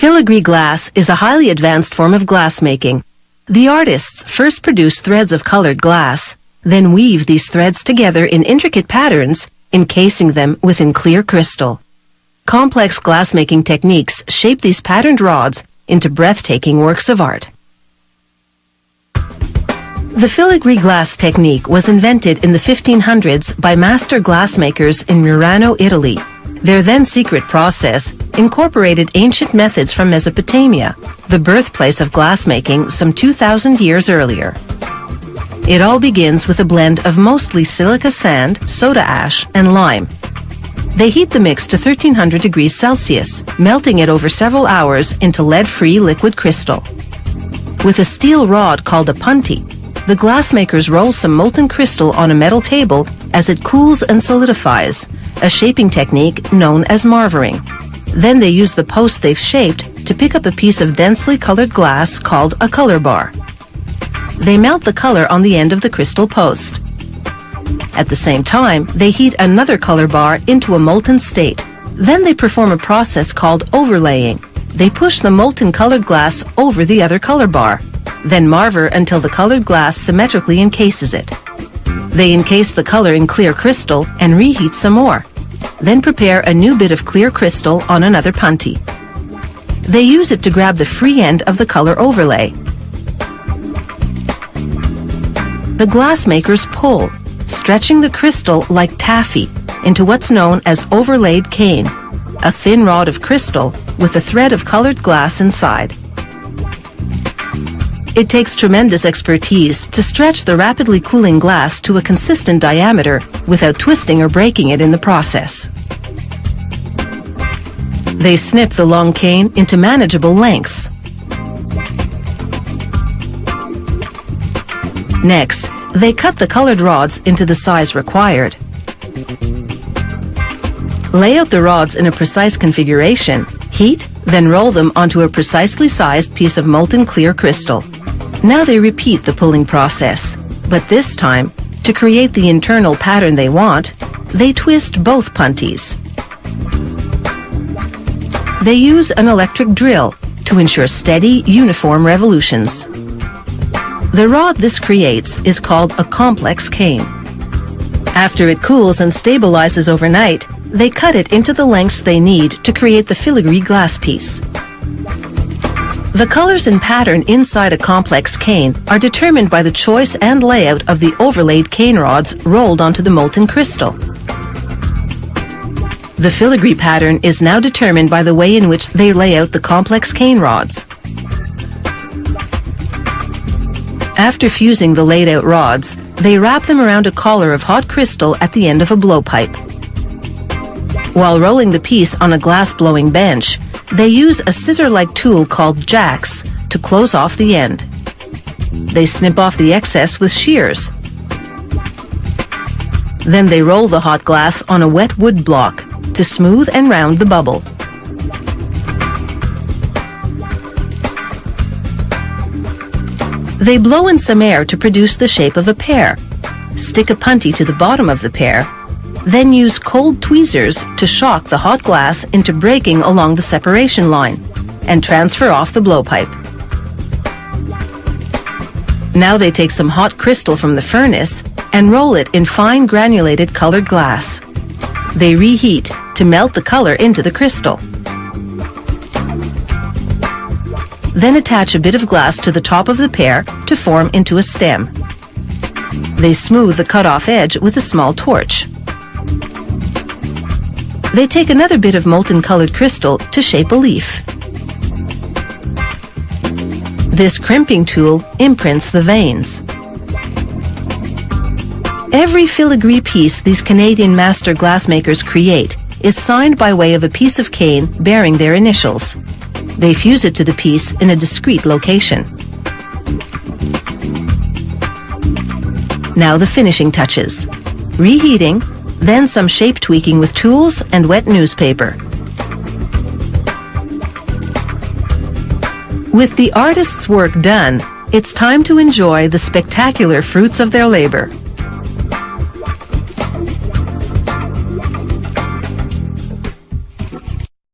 Filigree glass is a highly advanced form of glassmaking. The artists first produce threads of colored glass, then weave these threads together in intricate patterns, encasing them within clear crystal. Complex glassmaking techniques shape these patterned rods into breathtaking works of art. The filigree glass technique was invented in the 1500s by master glassmakers in Murano, Italy. Their then-secret process incorporated ancient methods from Mesopotamia, the birthplace of glassmaking some 2,000 years earlier. It all begins with a blend of mostly silica sand, soda ash, and lime. They heat the mix to 1300 degrees Celsius, melting it over several hours into lead-free liquid crystal. With a steel rod called a punty, the glassmakers roll some molten crystal on a metal table as it cools and solidifies, a shaping technique known as marvering. Then they use the post they've shaped to pick up a piece of densely colored glass called a color bar. They melt the color on the end of the crystal post. At the same time, they heat another color bar into a molten state. Then they perform a process called overlaying. They push the molten colored glass over the other color bar, then marver until the colored glass symmetrically encases it. They encase the color in clear crystal and reheat some more. Then prepare a new bit of clear crystal on another punty. They use it to grab the free end of the color overlay. The glassmakers pull, stretching the crystal like taffy into what's known as overlaid cane, a thin rod of crystal with a thread of colored glass inside. It takes tremendous expertise to stretch the rapidly cooling glass to a consistent diameter without twisting or breaking it in the process. They snip the long cane into manageable lengths. Next, they cut the colored rods into the size required. Lay out the rods in a precise configuration, heat, then roll them onto a precisely sized piece of molten clear crystal. Now they repeat the pulling process, but this time, to create the internal pattern they want, they twist both punties. They use an electric drill to ensure steady, uniform revolutions. The rod this creates is called a complex cane. After it cools and stabilizes overnight, they cut it into the lengths they need to create the filigree glass piece. The colors and pattern inside a complex cane are determined by the choice and layout of the overlaid cane rods rolled onto the molten crystal. The filigree pattern is now determined by the way in which they lay out the complex cane rods. After fusing the laid-out rods, they wrap them around a collar of hot crystal at the end of a blowpipe. While rolling the piece on a glass-blowing bench, they use a scissor-like tool called jacks to close off the end. They snip off the excess with shears. Then they roll the hot glass on a wet wood block to smooth and round the bubble. They blow in some air to produce the shape of a pear, stick a punty to the bottom of the pear, then use cold tweezers to shock the hot glass into breaking along the separation line, and transfer off the blowpipe. Now they take some hot crystal from the furnace and roll it in fine granulated colored glass. They reheat to melt the color into the crystal. Then attach a bit of glass to the top of the pear to form into a stem. They smooth the cut-off edge with a small torch. They take another bit of molten colored crystal to shape a leaf. This crimping tool imprints the veins. Every filigree piece these Canadian master glassmakers create is signed by way of a piece of cane bearing their initials. They fuse it to the piece in a discrete location. Now the finishing touches. Reheating, then some shape tweaking with tools and wet newspaper. With the artist's work done, it's time to enjoy the spectacular fruits of their labor.